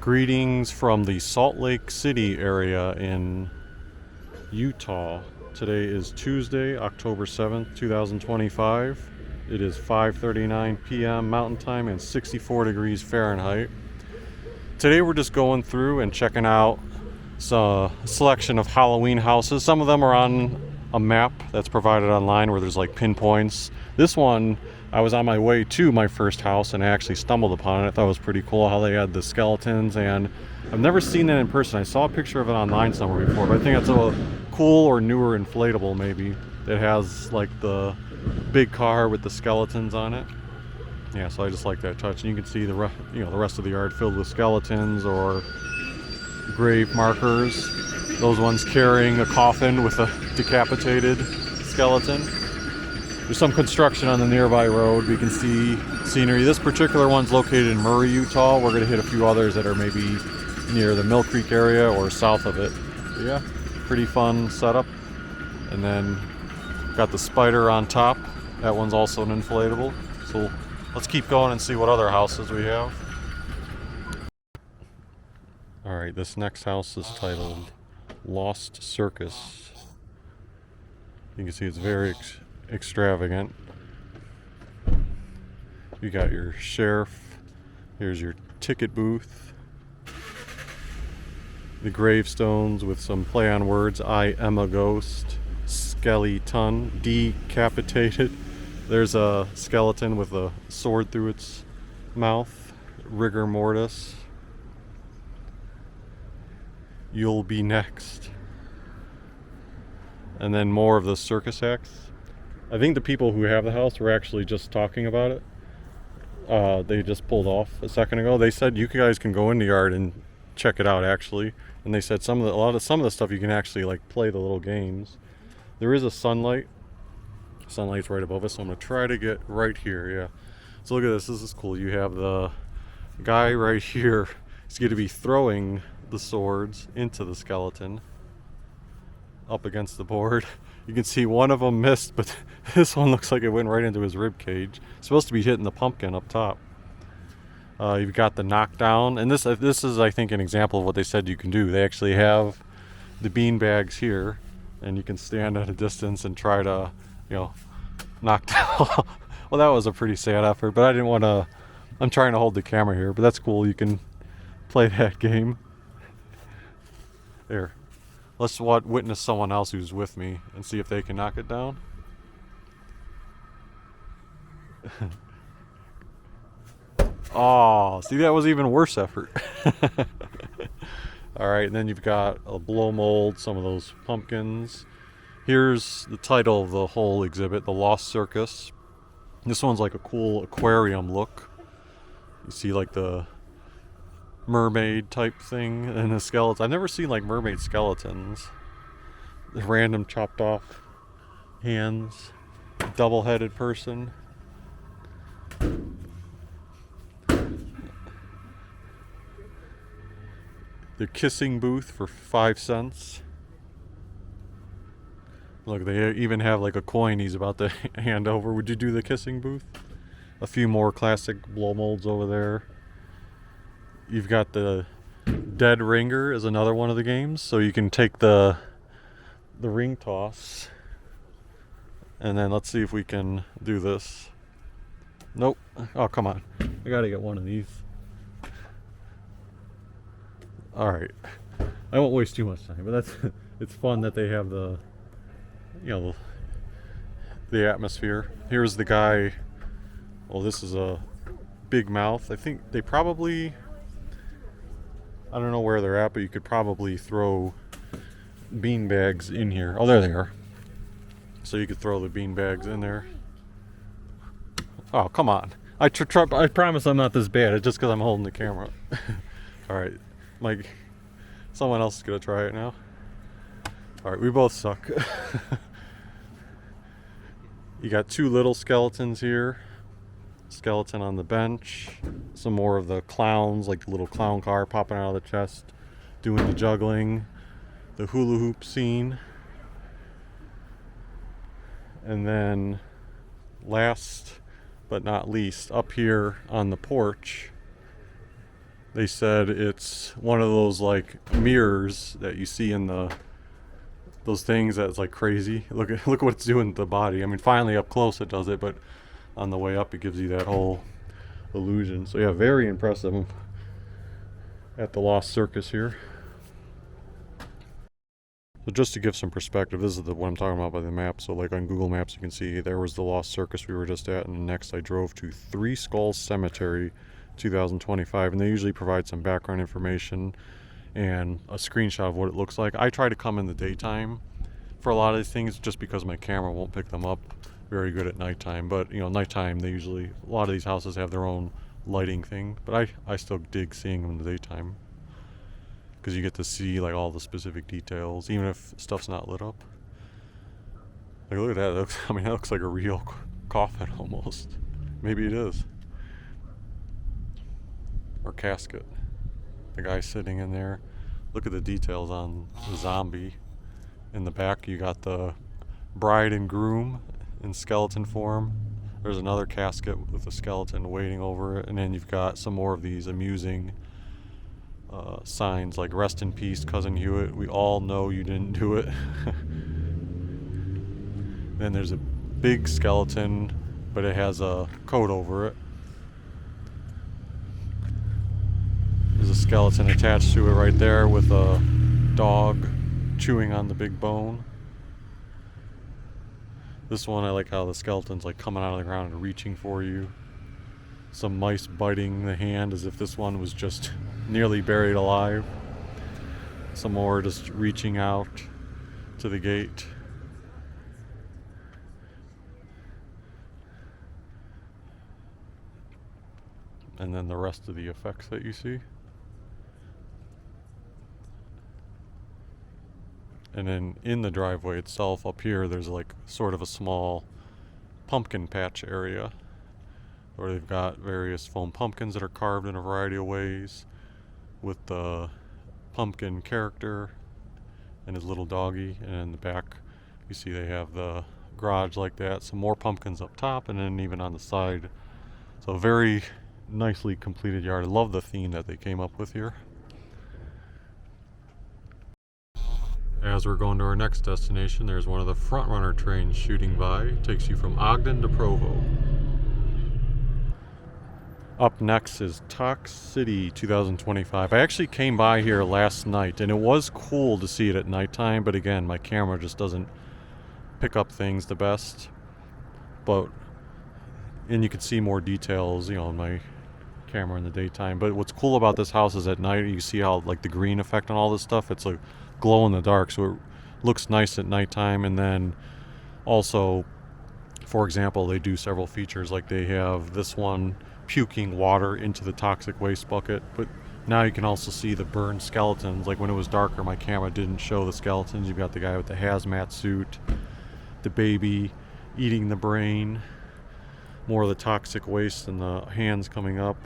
Greetings from the Salt Lake City area in Utah. Today is Tuesday, October 7th, 2025. It is 5:39 p.m. Mountain Time and 64 degrees Fahrenheit. Today we're just going through and checking out a selection of Halloween houses. Some of them are on a map that's provided online where there's like pinpoints. This one, I was on my way to my first house and I actually stumbled upon it. I thought it was pretty cool how they had the skeletons, and I've never seen that in person. I saw a picture of it online somewhere before, but I think it's a cool or newer inflatable maybe that has like the big car with the skeletons on it. Yeah, so I just like that touch. And you can see the rest of the yard filled with skeletons or grave markers. Those ones carrying a coffin with a decapitated skeleton. There's some construction on the nearby road. We can see scenery. This particular one's located in Murray, Utah. We're going to hit a few others that are maybe near the Mill Creek area or south of it. But yeah, pretty fun setup. And then got the spider on top. That one's also an inflatable. So let's keep going and see what other houses we have. Alright, this next house is titled Lost Circus. You can see it's very extravagant. You got your sheriff. Here's your ticket booth. The gravestones with some play on words. I am a ghost. Skeleton. Decapitated. There's a skeleton with a sword through its mouth. Rigor mortis. You'll be next. And then more of the circus acts. I think the people who have the house were actually just talking about it. They just pulled off a second ago. They said you guys can go in the yard and check it out actually. And they said some of the stuff you can actually like play the little games. There is a sunlight. Sunlight's right above us, so I'm gonna try to get right here. Yeah. So look at this. This is cool. You have the guy right here. He's going to be throwing the swords into the skeleton up against the board. You can see one of them missed, but this one looks like it went right into his rib cage. It's supposed to be hitting the pumpkin up top. You've got the knockdown, and this is I think an example of what they said you can do. They actually have the bean bags here, and you can stand at a distance and try to knock down. Well, that was a pretty sad effort, but I didn't want to. I'm trying to hold the camera here, but that's cool. You can play that game. There. Let's witness someone else who's with me and see if they can knock it down. Oh, see, that was even worse effort. Alright, and then you've got a blow mold, some of those pumpkins. Here's the title of the whole exhibit, The Lost Circus. This one's like a cool aquarium look. You see like the mermaid type thing and the skeleton. I've never seen like mermaid skeletons. The random chopped off hands. Double-headed person. The kissing booth for 5 cents. Look, they even have like a coin he's about to hand over. Would you do the kissing booth? A few more classic blow molds over there. You've got the dead ringer is another one of the games. So you can take the ring toss. And then let's see if we can do this. Nope. Oh, come on. I gotta get one of these. Alright. I won't waste too much time, but it's fun that they have the atmosphere. Here's the guy. Well, this is a big mouth. I think they probably, I don't know where they're at, but you could probably throw bean bags in here. Oh, there they are. So you could throw the bean bags in there. Oh, come on. I promise I'm not this bad. It's just because I'm holding the camera. Alright. Mike, someone else is going to try it now. Alright, we both suck. You got two little skeletons here. Skeleton on the bench. Some more of the clowns, like the little clown car popping out of the chest, doing the juggling. The hula hoop scene. And then last but not least, up here on the porch, They said it's one of those like mirrors that you see in those things that's like crazy. Look what it's doing to the body. I mean, finally up close it does it, but on the way up it gives you that whole illusion. So yeah, very impressive at the Lost Circus here. So just to give some perspective, this is what I'm talking about by the map. So like on Google Maps, you can see there was the Lost Circus we were just at, and next I drove to Three Skulls Cemetery 2025, and they usually provide some background information and a screenshot of what it looks like. I try to come in the daytime for a lot of these things just because my camera won't pick them up very good at nighttime. But you know, nighttime they usually, a lot of these houses have their own lighting thing, but I still dig seeing them in the daytime because you get to see like all the specific details even if stuff's not lit up. Like look at that, that looks like a real coffin almost. Maybe it is, or casket. The guy sitting in there. Look at the details on the zombie. In the back you got the bride and groom in skeleton form. There's another casket with a skeleton waiting over it, and then you've got some more of these amusing signs like "Rest in peace, Cousin Hewitt. We all know you didn't do it." Then there's a big skeleton, but it has a coat over it. There's a skeleton attached to it right there with a dog chewing on the big bone. This one, I like how the skeleton's like coming out of the ground and reaching for you. Some mice biting the hand as if this one was just nearly buried alive. Some more just reaching out to the gate. And then the rest of the effects that you see. And then in the driveway itself up here, there's like sort of a small pumpkin patch area where they've got various foam pumpkins that are carved in a variety of ways with the pumpkin character and his little doggy. And in the back, you see they have the garage like that. Some more pumpkins up top and then even on the side. So very nicely completed yard. I love the theme that they came up with here. As we're going to our next destination, there's one of the front runner trains shooting by. It takes you from Ogden to Provo. Up next is Tox-City 2025. I actually came by here last night, and it was cool to see it at nighttime, but again, my camera just doesn't pick up things the best. And you can see more details, you know, on my camera in the daytime. But what's cool about this house is at night, you see how like the green effect on all this stuff, it's like glow in the dark, so it looks nice at nighttime. And then also, for example, they do several features, like they have this one puking water into the toxic waste bucket, but now you can also see the burned skeletons. Like when it was darker, my camera didn't show the skeletons. You've got the guy with the hazmat suit, the baby eating the brain, more of the toxic waste and the hands coming up.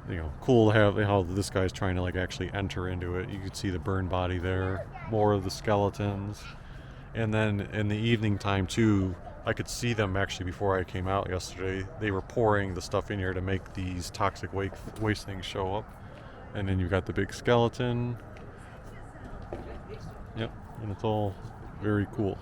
You know, cool to have how this guy's trying to like actually enter into it. You can see the burned body there, more of the skeletons. And then in the evening time too, I could see them actually before I came out yesterday. They were pouring the stuff in here to make these toxic waste things show up. And then you've got the big skeleton. Yep, and it's all very cool.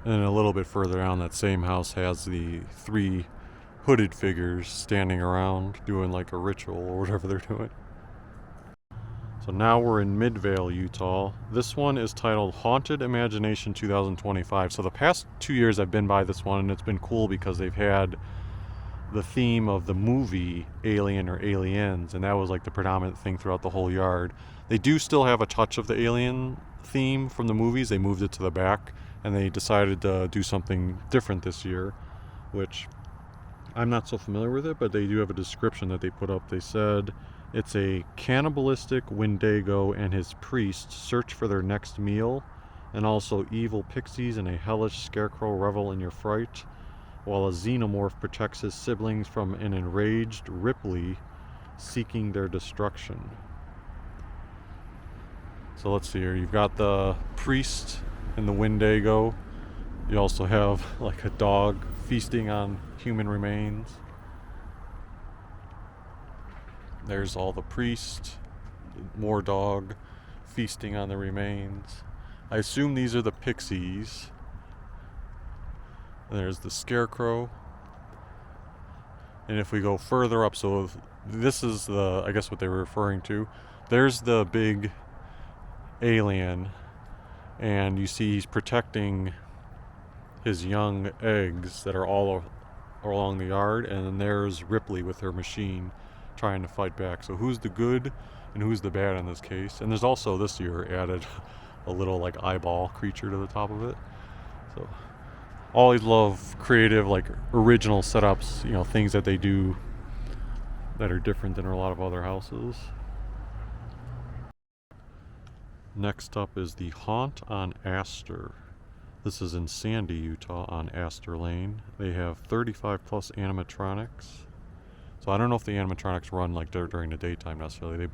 And a little bit further down, that same house has the 3 hooded figures standing around doing like a ritual or whatever they're doing. So now we're in Midvale, Utah. This one is titled Haunted Imagination 2025. So the past 2 years I've been by this one, and it's been cool because they've had the theme of the movie Alien or Aliens, and that was like the predominant thing throughout the whole yard. They do still have a touch of the alien theme from the movies. They moved it to the back, and they decided to do something different this year, which I'm not so familiar with it, but they do have a description that they put up. They said it's a cannibalistic Wendigo and his priest search for their next meal, and also evil pixies and a hellish scarecrow revel in your fright, while a xenomorph protects his siblings from an enraged Ripley seeking their destruction. So let's see here. You've got the priest and the Wendigo. You also have like a dog feasting on human remains. There's all the priest, more dog, feasting on the remains. I assume these are the pixies. And there's the scarecrow. And if we go further up, so this is the, I guess what they were referring to. There's the big alien, and you see he's protecting his young eggs that are all along the yard, and then there's Ripley with her machine trying to fight back. So who's the good and who's the bad in this case? And there's also this year added a little like eyeball creature to the top of it. So always love creative, like original setups, you know, things that they do that are different than a lot of other houses. Next up is the Haunt on Aster. This is in Sandy, Utah on Aster Lane. They have 35 plus animatronics. So I don't know if the animatronics run like during the daytime necessarily. They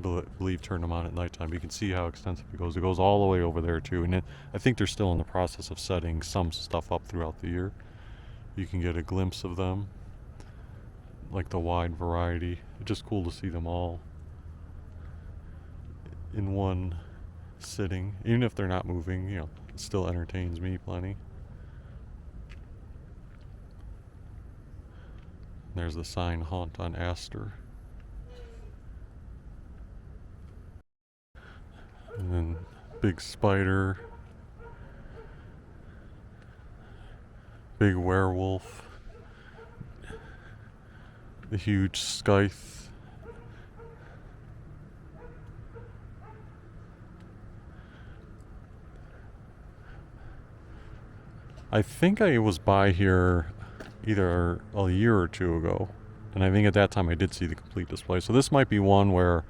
believe turn them on at nighttime. But you can see how extensive it goes. It goes all the way over there too. And I think they're still in the process of setting some stuff up throughout the year. You can get a glimpse of them, like the wide variety. It's just cool to see them all in one sitting. Even if they're not moving, you know, it still entertains me plenty. There's the sign Haunt on Aster. And then big spider, big werewolf, the huge scythe. I think I was by here either a year or two ago, and I think at that time I did see the complete display. So this might be one where,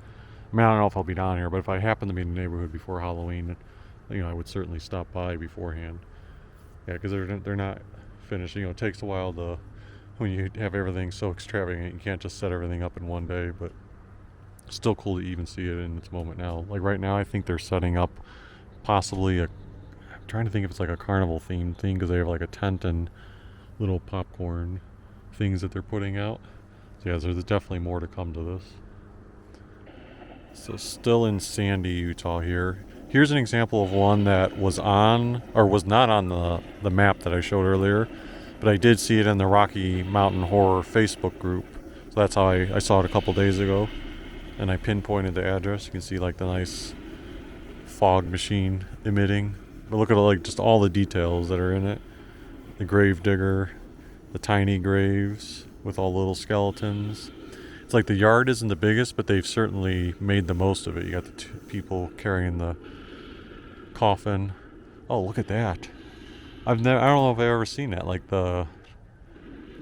I mean, I don't know if I'll be down here, but if I happen to be in the neighborhood before Halloween, you know, I would certainly stop by beforehand. Yeah, because they're not finished. You know, it takes a while to, when you have everything so extravagant, you can't just set everything up in one day, but still cool to even see it in its moment now. Like right now, I think they're setting up possibly I'm trying to think if it's like a carnival themed thing, because they have like a tent and little popcorn things that they're putting out. So yeah, there's definitely more to come to this. So still in Sandy, Utah here. Here's an example of one that was on, or was not on the map that I showed earlier, but I did see it in the Rocky Mountain Horror Facebook group. So that's how I saw it a couple days ago, and I pinpointed the address. You can see like the nice fog machine emitting. But look at like just all the details that are in it. The grave digger, the tiny graves with all the little skeletons. It's like the yard isn't the biggest, but they've certainly made the most of it. You got the two people carrying the coffin. Oh, look at that! I don't know if I've ever seen that. Like the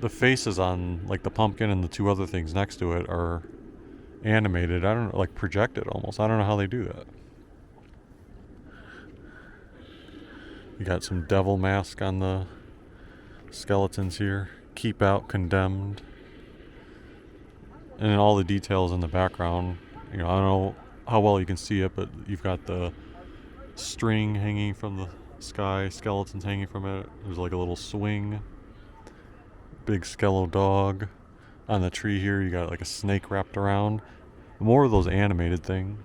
faces on like the pumpkin and the two other things next to it are animated. I don't know, like projected almost. I don't know how they do that. You got some devil mask on the skeletons here. Keep out, condemned. And then all the details in the background. You know, I don't know how well you can see it, but you've got the string hanging from the sky, skeletons hanging from it. There's like a little swing. Big skello dog. On the tree here, you got like a snake wrapped around. More of those animated things.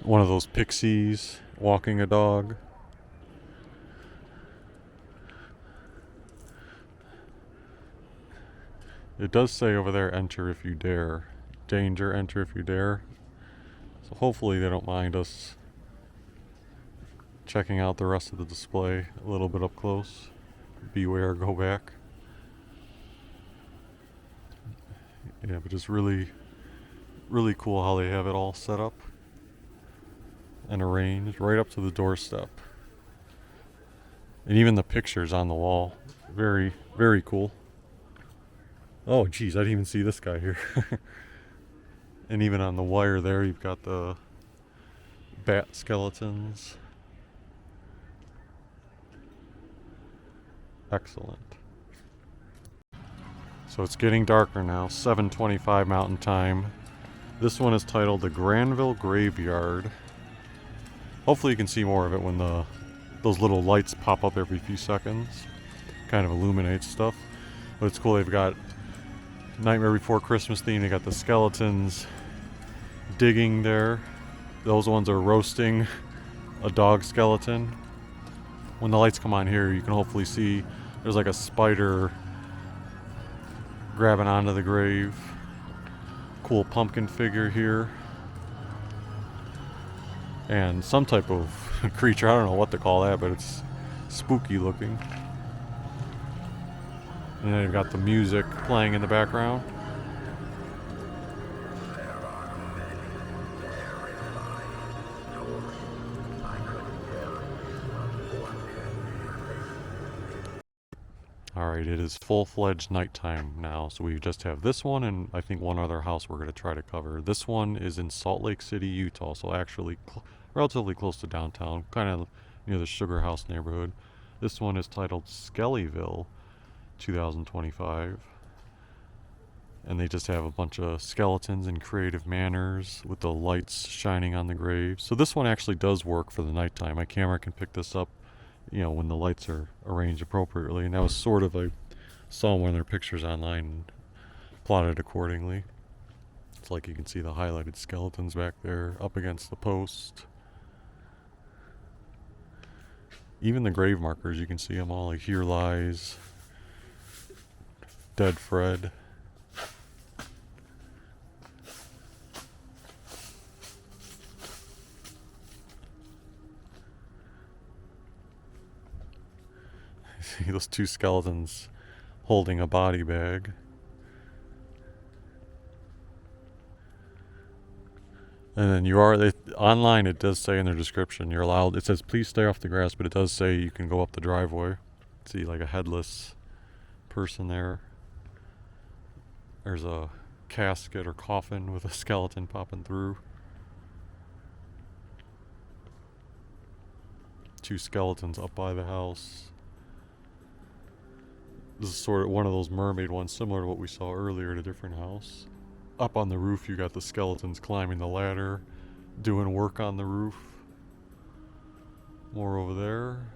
One of those pixies walking a dog. It does say over there, enter if you dare. Danger, enter if you dare. So hopefully they don't mind us checking out the rest of the display a little bit up close. Beware, go back. Yeah, but it's really, really cool how they have it all set up and arranged right up to the doorstep. And even the pictures on the wall. Very, very cool. Oh, geez, I didn't even see this guy here. And even on the wire there, you've got the bat skeletons. Excellent. So it's getting darker now, 7:25 Mountain Time. This one is titled the Granville Graveyard. Hopefully you can see more of it when those little lights pop up every few seconds. Kind of illuminates stuff. But it's cool, they've got Nightmare Before Christmas theme. They got the skeletons digging there. Those ones are roasting a dog skeleton. When the lights come on here, you can hopefully see there's like a spider grabbing onto the grave. Cool pumpkin figure here. And some type of creature, I don't know what to call that, but it's spooky looking. And then you've got the music playing in the background. Alright, it is full-fledged nighttime now, so we just have this one and I think one other house we're going to try to cover. This one is in Salt Lake City, Utah, so actually relatively close to downtown, kind of near the Sugar House neighborhood. This one is titled Skellyville 2025. And they just have a bunch of skeletons in creative manners with the lights shining on the graves. So this one actually does work for the nighttime. My camera can pick this up, you know, when the lights are arranged appropriately. And that was sort of, I saw one of their pictures online and plotted accordingly. It's like you can see the highlighted skeletons back there up against the post. Even the grave markers, you can see them all, like Here Lies, Dead Fred. See those two skeletons holding a body bag. And then online it does say in their description you're allowed, it says please stay off the grass, but it does say you can go up the driveway. See like a headless person there. There's a casket or coffin with a skeleton popping through. Two skeletons up by the house. This is sort of one of those mermaid ones, similar to what we saw earlier at a different house. Up on the roof, you got the skeletons climbing the ladder, doing work on the roof. More over there.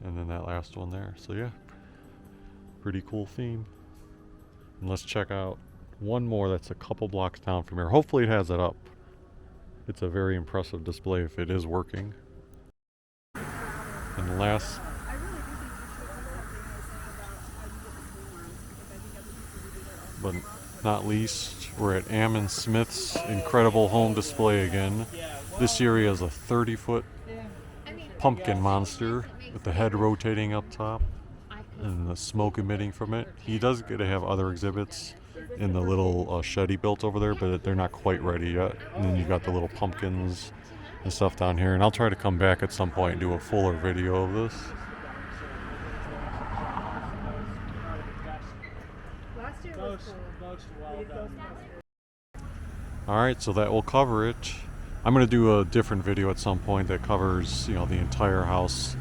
And then that last one there. So yeah, pretty cool theme. And let's check out one more that's a couple blocks down from here. Hopefully it has it up. It's a very impressive display if it is working. And last but not least, we're at Ammon Smith's incredible home display again. This year he has a 30-foot pumpkin monster with the head rotating up top and the smoke emitting from it. He does get to have other exhibits in the little shed he built over there, but they're not quite ready yet. And then you've got the little pumpkins and stuff down here. And I'll try to come back at some point and do a fuller video of this. Alright, so that will cover it. I'm going to do a different video at some point that covers, you know, the entire house,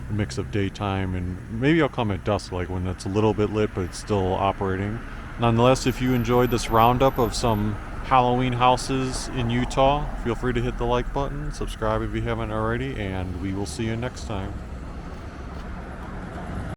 a mix of daytime, and maybe I'll come at dusk, like when it's a little bit lit but it's still operating. Nonetheless, if you enjoyed this roundup of some Halloween houses in Utah, feel free to hit the like button, subscribe if you haven't already, and we will see you next time.